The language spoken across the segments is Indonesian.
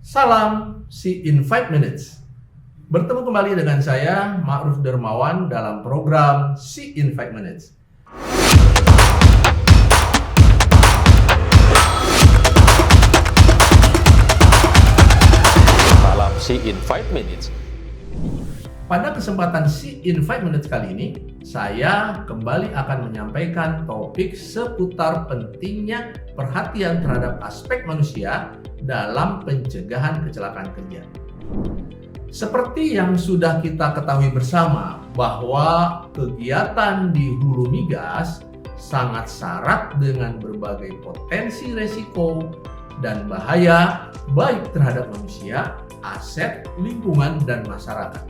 Salam See in 5 Minutes. Bertemu kembali dengan saya, Ma'ruf Dermawan, dalam program See in 5 Minutes. Salam See in 5 Minutes. Pada kesempatan See in 5 Minutes kali ini, saya kembali akan menyampaikan topik seputar pentingnya perhatian terhadap aspek manusia dalam pencegahan kecelakaan kerja. Seperti yang sudah kita ketahui bersama bahwa kegiatan di hulu migas sangat syarat dengan berbagai potensi resiko dan bahaya baik terhadap manusia, aset, lingkungan, dan masyarakat.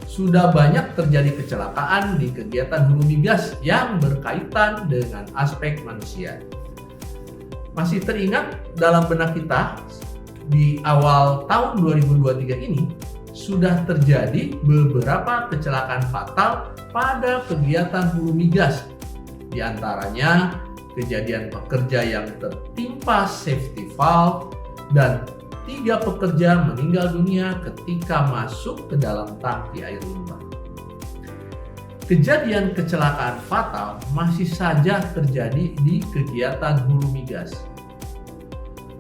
Sudah banyak terjadi kecelakaan di kegiatan hulu migas yang berkaitan dengan aspek manusia. Masih teringat dalam benak kita di awal tahun 2023 ini sudah terjadi beberapa kecelakaan fatal pada kegiatan hulu migas. Di antaranya kejadian pekerja yang tertimpa safety valve dan 3 pekerja meninggal dunia ketika masuk ke dalam tangki air limbah. Kejadian kecelakaan fatal masih saja terjadi di kegiatan hulu migas.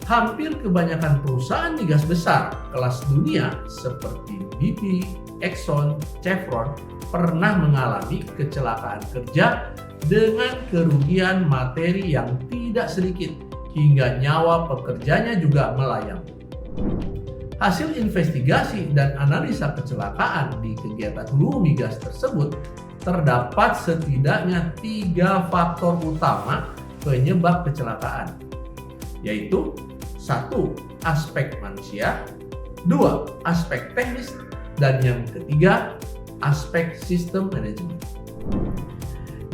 Hampir kebanyakan perusahaan migas besar kelas dunia seperti BP, Exxon, Chevron pernah mengalami kecelakaan kerja dengan kerugian materi yang tidak sedikit hingga nyawa pekerjanya juga melayang. Hasil investigasi dan analisa kecelakaan di kegiatan hulu migas tersebut terdapat setidaknya 3 faktor utama penyebab kecelakaan, yaitu 1. Aspek manusia, 2. Aspek teknis, dan yang ketiga, aspek sistem manajemen.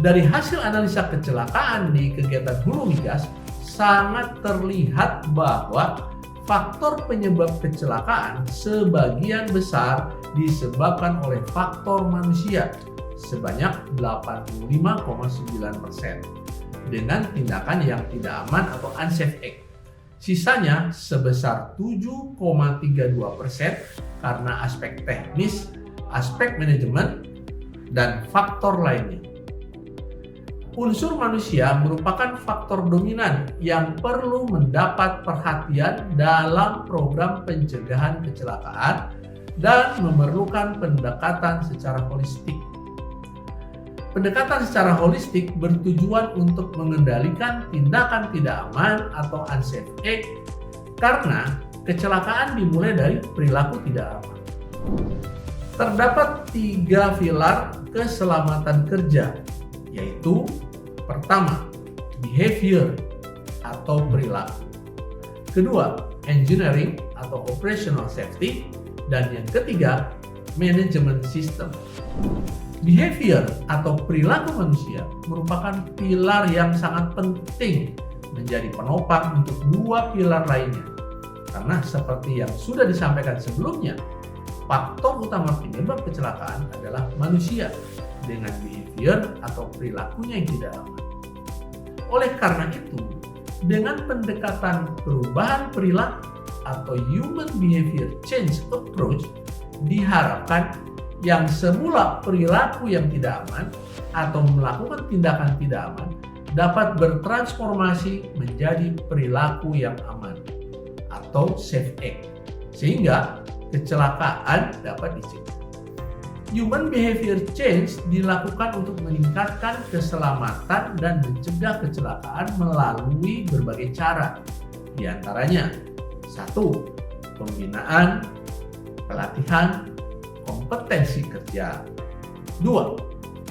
Dari hasil analisa kecelakaan di kegiatan hulu migas, sangat terlihat bahwa faktor penyebab kecelakaan sebagian besar disebabkan oleh faktor manusia sebanyak 85,9% dengan tindakan yang tidak aman atau unsafe act. Sisanya sebesar 7,32% karena aspek teknis, aspek manajemen, dan faktor lainnya. Unsur manusia merupakan faktor dominan yang perlu mendapat perhatian dalam program pencegahan kecelakaan dan memerlukan pendekatan secara holistik. Pendekatan secara holistik bertujuan untuk mengendalikan tindakan tidak aman atau unsafe act karena kecelakaan dimulai dari perilaku tidak aman. Terdapat 3 pilar keselamatan kerja, yaitu pertama, behavior atau perilaku. Kedua, engineering atau operational safety. Dan yang ketiga, manajemen system. Behavior atau perilaku manusia merupakan pilar yang sangat penting menjadi penopang untuk 2 pilar lainnya. Karena seperti yang sudah disampaikan sebelumnya, faktor utama penyebab kecelakaan adalah manusia dengan behavior atau perilakunya yang tidak aman. Oleh karena itu, dengan pendekatan perubahan perilaku atau human behavior change approach, diharapkan yang semula perilaku yang tidak aman atau melakukan tindakan tidak aman dapat bertransformasi menjadi perilaku yang aman atau safe act, sehingga kecelakaan dapat dicegah. Human behavior change dilakukan untuk meningkatkan keselamatan dan mencegah kecelakaan melalui berbagai cara. Di antaranya, 1. Pembinaan, pelatihan, kompetensi kerja. 2.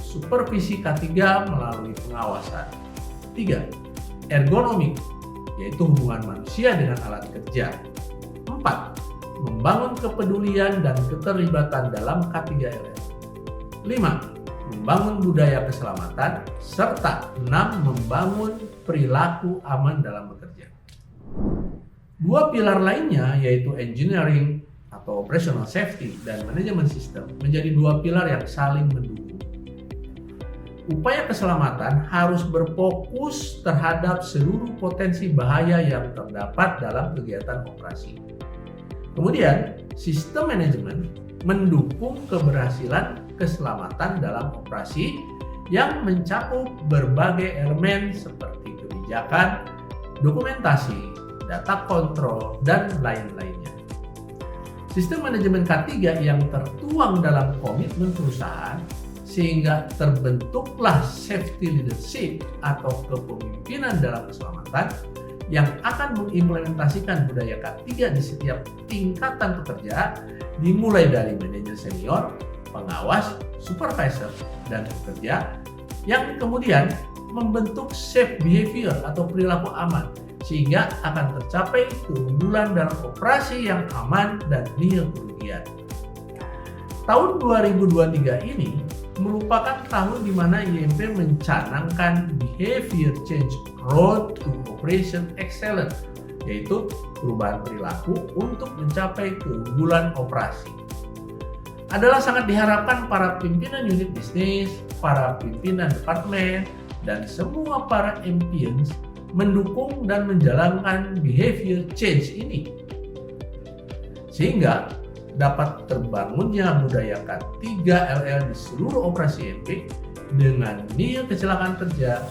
Supervisi K3 melalui pengawasan. 3. Ergonomik, yaitu hubungan manusia dengan alat kerja. 4. Membangun kepedulian dan keterlibatan dalam K3LL. 5. Membangun budaya keselamatan, serta 6. Membangun perilaku aman dalam bekerja. 2 pilar lainnya, yaitu engineering atau operational safety dan manajemen sistem, menjadi 2 pilar yang saling mendukung. Upaya keselamatan harus berfokus terhadap seluruh potensi bahaya yang terdapat dalam kegiatan operasi. Kemudian, sistem manajemen mendukung keberhasilan keselamatan dalam operasi yang mencakup berbagai elemen seperti kebijakan, dokumentasi, data kontrol, dan lain-lainnya. Sistem manajemen K3 yang tertuang dalam komitmen perusahaan sehingga terbentuklah safety leadership atau kepemimpinan dalam keselamatan yang akan mengimplementasikan budaya K3 di setiap tingkatan pekerja, dimulai dari manajer senior, pengawas, supervisor, dan pekerja, yang kemudian membentuk safe behavior atau perilaku aman, sehingga akan tercapai keunggulan dalam operasi yang aman dan nihil kerugian. Tahun 2023 ini merupakan tahun di mana IMP mencanangkan Behavior Change Road to Operation Excellence, yaitu perubahan perilaku untuk mencapai keunggulan operasi. Adalah sangat diharapkan para pimpinan unit bisnis, para pimpinan departemen, dan semua para champions mendukung dan menjalankan behavior change ini, sehingga dapat terbangunnya budaya K3LL di seluruh operasi IMP dengan nihil kecelakaan kerja,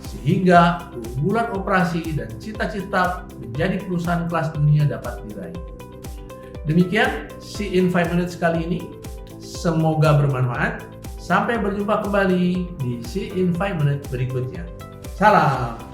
sehingga keunggulan operasi dan cita-cita menjadi perusahaan kelas dunia dapat diraih. Demikian See in 5 Minutes kali ini, semoga bermanfaat. Sampai berjumpa kembali di See in 5 Minutes berikutnya. Salam.